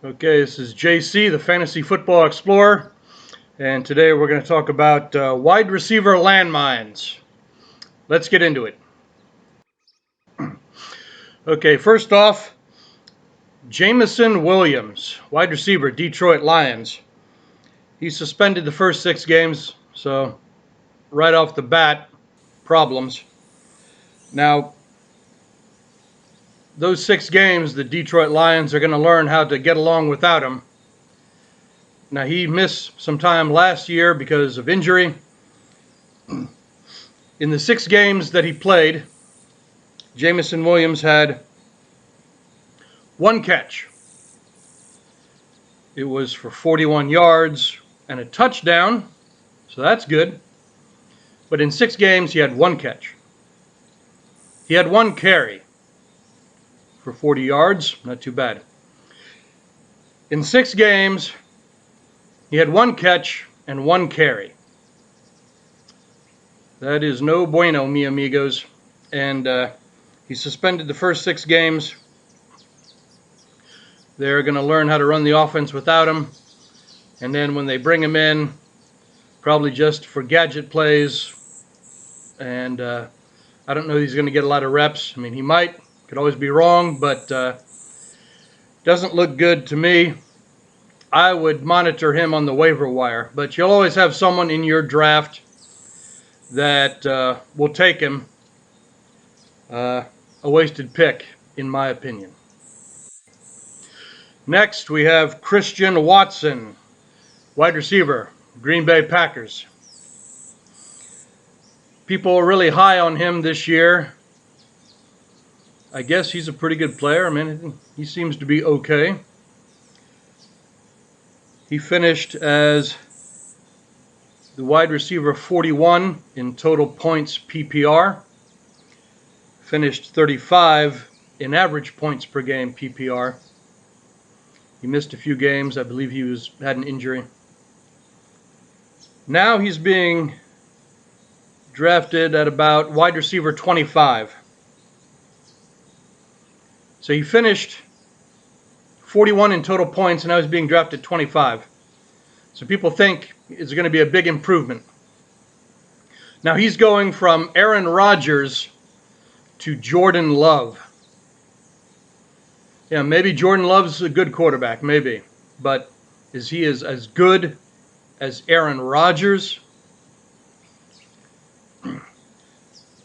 Okay, this is JC, the Fantasy Football Explorer, and today we're going to talk about wide receiver landmines. Let's get into it. Okay, first off, Jameson Williams, wide receiver, Detroit Lions. He's suspended the first 6 games, so right off the bat, problems. Now, those 6 games, the Detroit Lions are going to learn how to get along without him. Now, he missed some time last year because of injury. In the 6 games that he played, Jameson Williams had 1 catch. It was for 41 yards and a touchdown, so that's good. But in 6 games, he had 1 catch. He had 1 carry for 40 yards, not too bad. In 6 games, he had 1 catch and 1 carry. That is no bueno, mi amigos. And he suspended the first 6 games. They're going to learn how to run the offense without him. And then when they bring him in, probably just for gadget plays. And I don't know if he's going to get a lot of reps. I mean, he might. Could always be wrong, but doesn't look good to me. I would monitor him on the waiver wire. But you'll always have someone in your draft that will take him. A wasted pick, in my opinion. Next, we have Christian Watson, wide receiver, Green Bay Packers. People are really high on him this year. I guess he's a pretty good player. I mean, he seems to be okay. He finished as the wide receiver 41 in total points PPR. Finished 35 in average points per game PPR. He missed a few games. I believe he had an injury. Now he's being drafted at about wide receiver 25. So he finished 41 in total points, and now he's being drafted 25. So people think it's going to be a big improvement. Now he's going from Aaron Rodgers to Jordan Love. Yeah, maybe Jordan Love's a good quarterback, maybe. But is he as good as Aaron Rodgers?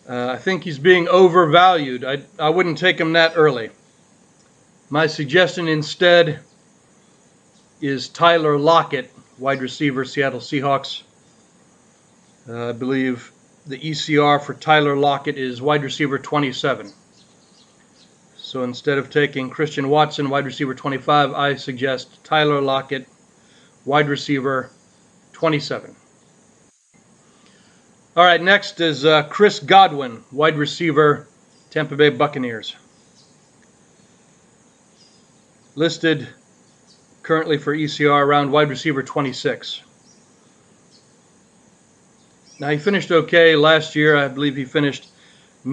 I think he's being overvalued. I wouldn't take him that early. My suggestion instead is Tyler Lockett, wide receiver, Seattle Seahawks. I believe the ECR for Tyler Lockett is wide receiver 27. So instead of taking Christian Watson, wide receiver 25, I suggest Tyler Lockett, wide receiver 27. All right, next is Chris Godwin, wide receiver, Tampa Bay Buccaneers. Listed currently for ECR around wide receiver 26. Now, he finished okay last year. I believe he finished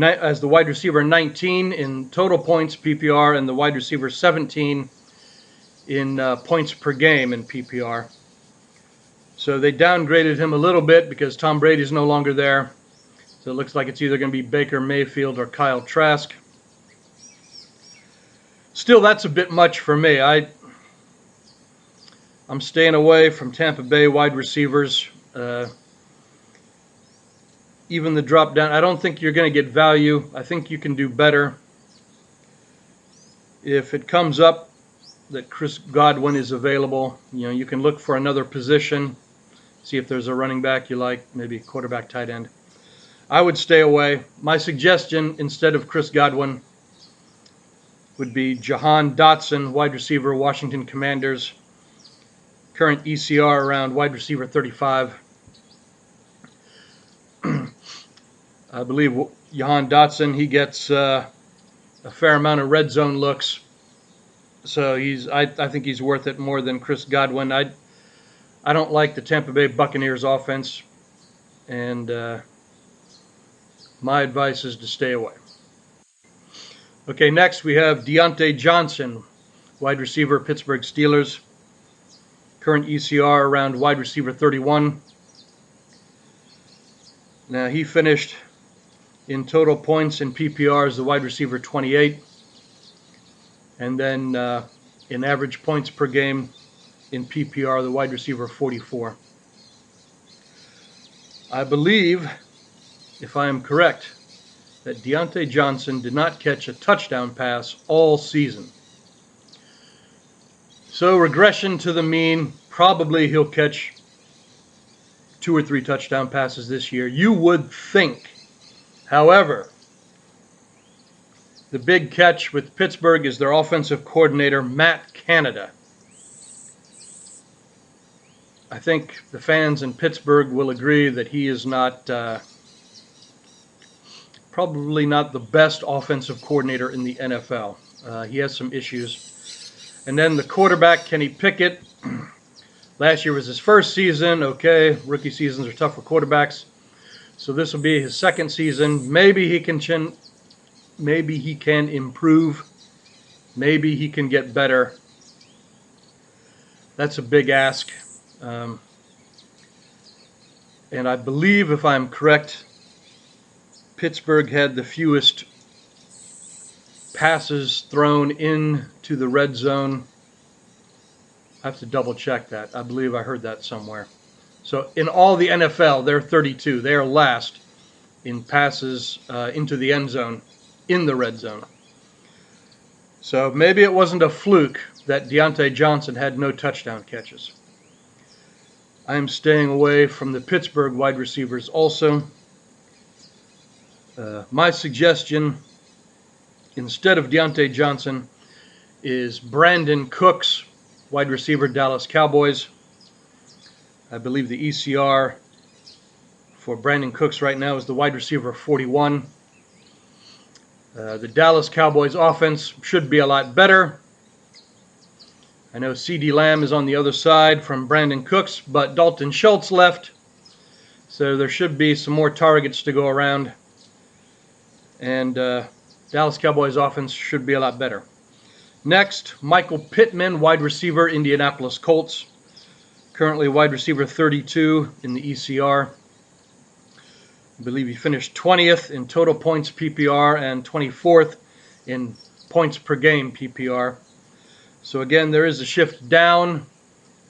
as the wide receiver 19 in total points PPR and the wide receiver 17 in points per game in PPR. So they downgraded him a little bit because Tom Brady's no longer there. So it looks like it's either going to be Baker Mayfield or Kyle Trask. Still, that's a bit much for me. I'm staying away from Tampa Bay wide receivers. Even the drop down, I don't think you're going to get value. I think you can do better. If it comes up that Chris Godwin is available, you can look for another position, see if there's a running back you like, maybe quarterback, tight end. I would stay away. My suggestion instead of Chris Godwin would be Jahan Dotson, wide receiver, Washington Commanders. Current ECR around wide receiver 35. I believe Jahan Dotson, he gets a fair amount of red zone looks. So I think he's worth it more than Chris Godwin. I don't like the Tampa Bay Buccaneers offense. And my advice is to stay away. Okay, next we have Deontay Johnson, wide receiver, Pittsburgh Steelers. Current ECR around wide receiver 31. Now he finished in total points in PPR as the wide receiver 28. And then in average points per game in PPR, the wide receiver 44. I believe, if I am correct, that Diontae Johnson did not catch a touchdown pass all season. So regression to the mean, probably he'll catch 2 or 3 touchdown passes this year, you would think. However, the big catch with Pittsburgh is their offensive coordinator, Matt Canada. I think the fans in Pittsburgh will agree that he is not, probably not the best offensive coordinator in the NFL. He has some issues. And then the quarterback, Kenny Pickett. Last year was his first season. Okay, rookie seasons are tough for quarterbacks. So this will be his second season. Maybe he can improve. Maybe he can get better. That's a big ask. And I believe, if I'm correct, Pittsburgh had the fewest passes thrown into the red zone. I have to double check that. I believe I heard that somewhere. So in all the NFL, they're 32. They are last in passes into the end zone in the red zone. So maybe it wasn't a fluke that Diontae Johnson had no touchdown catches. I am staying away from the Pittsburgh wide receivers also. My suggestion, instead of Diontae Johnson, is Brandon Cooks, wide receiver, Dallas Cowboys. I believe the ECR for Brandon Cooks right now is the wide receiver 41. The Dallas Cowboys offense should be a lot better. I know CeeDee Lamb is on the other side from Brandon Cooks, but Dalton Schultz left. So there should be some more targets to go around. And Dallas Cowboys offense should be a lot better. Next, Michael Pittman, wide receiver, Indianapolis Colts. Currently wide receiver 32 in the ECR. I believe he finished 20th in total points PPR and 24th in points per game PPR. So again, there is a shift down.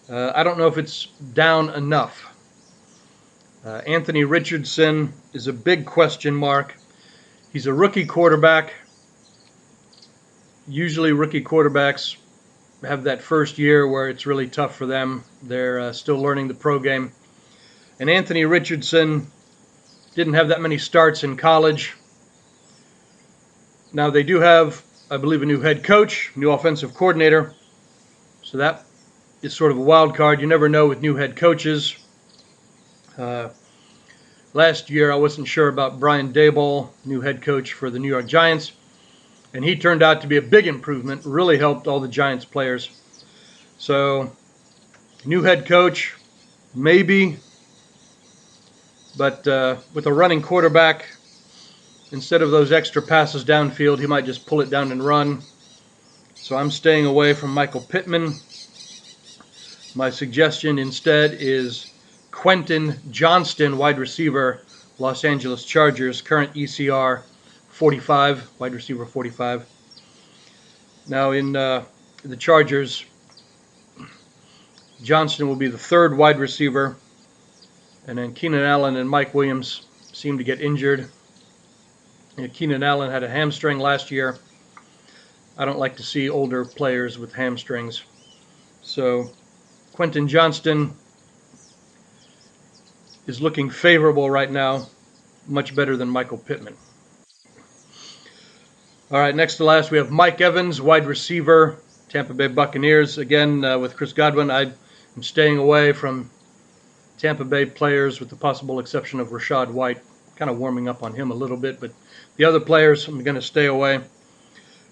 I don't know if it's down enough. Anthony Richardson is a big question mark. He's a rookie quarterback. Usually rookie quarterbacks have that first year where it's really tough for them. They're still learning the pro game. And Anthony Richardson didn't have that many starts in college. Now they do have, I believe, a new head coach, new offensive coordinator. So that is sort of a wild card. You never know with new head coaches. Last year I wasn't sure about Brian Daboll, new head coach for the New York Giants. And he turned out to be a big improvement, really helped all the Giants players. So, new head coach, maybe. But with a running quarterback, instead of those extra passes downfield, he might just pull it down and run. So I'm staying away from Michael Pittman. My suggestion instead is Quentin Johnston, wide receiver, Los Angeles Chargers, current ECR 45, wide receiver 45. Now in the Chargers, Johnston will be the third wide receiver. And then Keenan Allen and Mike Williams seem to get injured. Keenan Allen had a hamstring last year. I don't like to see older players with hamstrings. So Quentin Johnston is looking favorable right now, much better than Michael Pittman. All right, next to last, we have Mike Evans, wide receiver, Tampa Bay Buccaneers. Again, with Chris Godwin, I'm staying away from Tampa Bay players with the possible exception of Rachaad White. Kind of warming up on him a little bit, but the other players, I'm going to stay away.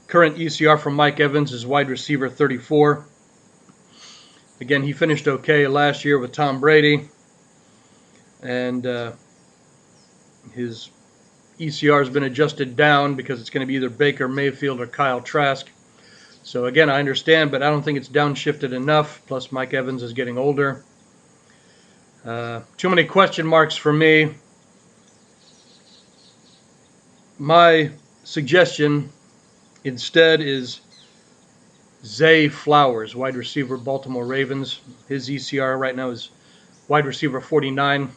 Current ECR from Mike Evans is wide receiver 34. Again, he finished okay last year with Tom Brady. And his ECR has been adjusted down because it's going to be either Baker Mayfield or Kyle Trask. So again, I understand, but I don't think it's downshifted enough. Plus, Mike Evans is getting older. Too many question marks for me. My suggestion instead is Zay Flowers, wide receiver, Baltimore Ravens. His ECR right now is wide receiver 49.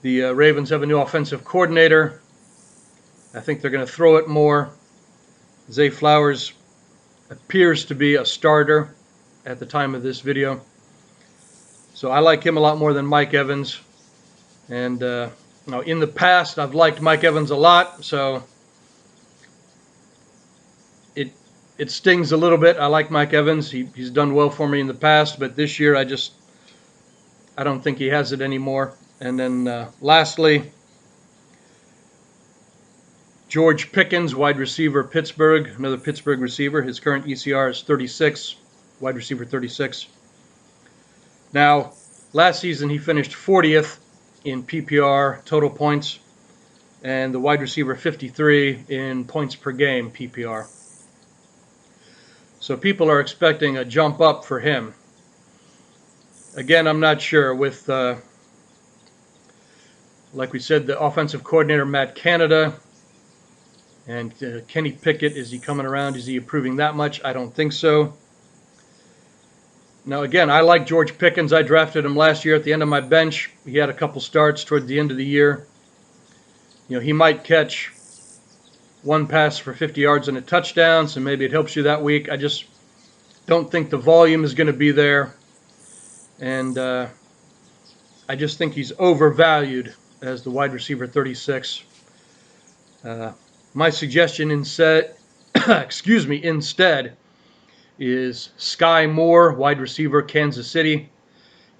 The Ravens have a new offensive coordinator. I think they're going to throw it more. Zay Flowers appears to be a starter at the time of this video. So I like him a lot more than Mike Evans. And now in the past, I've liked Mike Evans a lot, so it stings a little bit. I like Mike Evans. He's done well for me in the past, but this year I don't think he has it anymore. And then lastly, George Pickens, wide receiver, Pittsburgh, another Pittsburgh receiver. His current ECR is 36, wide receiver 36. Now, last season he finished 40th in PPR total points, and the wide receiver 53 in points per game PPR. So people are expecting a jump up for him. Again, I'm not sure. With, like we said, the offensive coordinator, Matt Canada, and Kenny Pickett, is he coming around? Is he improving that much? I don't think so. Now, again, I like George Pickens. I drafted him last year at the end of my bench. He had a couple starts toward the end of the year. You know, he might catch one pass for 50 yards and a touchdown, so maybe it helps you that week. I just don't think the volume is going to be there. And I just think he's overvalued as the wide receiver 36. My suggestion instead, instead is Sky Moore, wide receiver, Kansas City.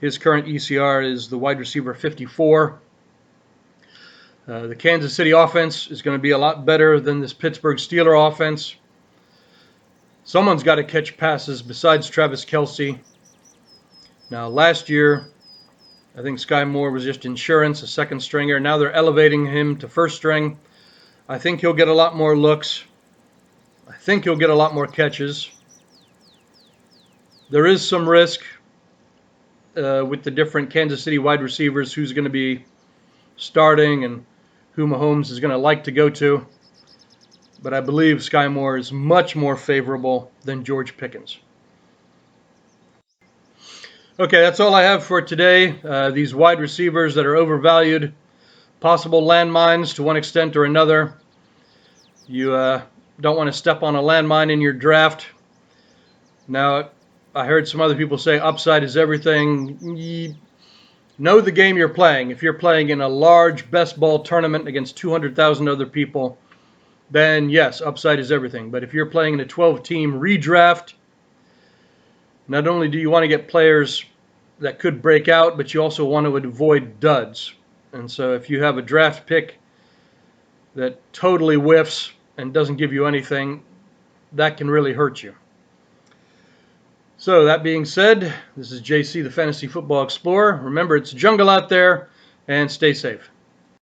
His current ECR is the wide receiver 54. The Kansas City offense is going to be a lot better than this Pittsburgh Steelers offense. Someone's got to catch passes besides Travis Kelce. Now, last year, I think Sky Moore was just insurance, a second stringer. Now they're elevating him to first string. I think he'll get a lot more looks. I think he'll get a lot more catches. There is some risk with the different Kansas City wide receivers, who's going to be starting and who Mahomes is going to like to go to. But I believe Sky Moore is much more favorable than George Pickens. Okay, that's all I have for today. These wide receivers that are overvalued, possible landmines to one extent or another. You don't want to step on a landmine in your draft. Now, I heard some other people say upside is everything. Know the game you're playing. If you're playing in a large best ball tournament against 200,000 other people, then yes, upside is everything. But if you're playing in a 12-team redraft, not only do you want to get players that could break out, but you also want to avoid duds. And so if you have a draft pick that totally whiffs and doesn't give you anything, that can really hurt you. So that being said, this is JC, the Fantasy Football Explorer. Remember, it's jungle out there, and stay safe.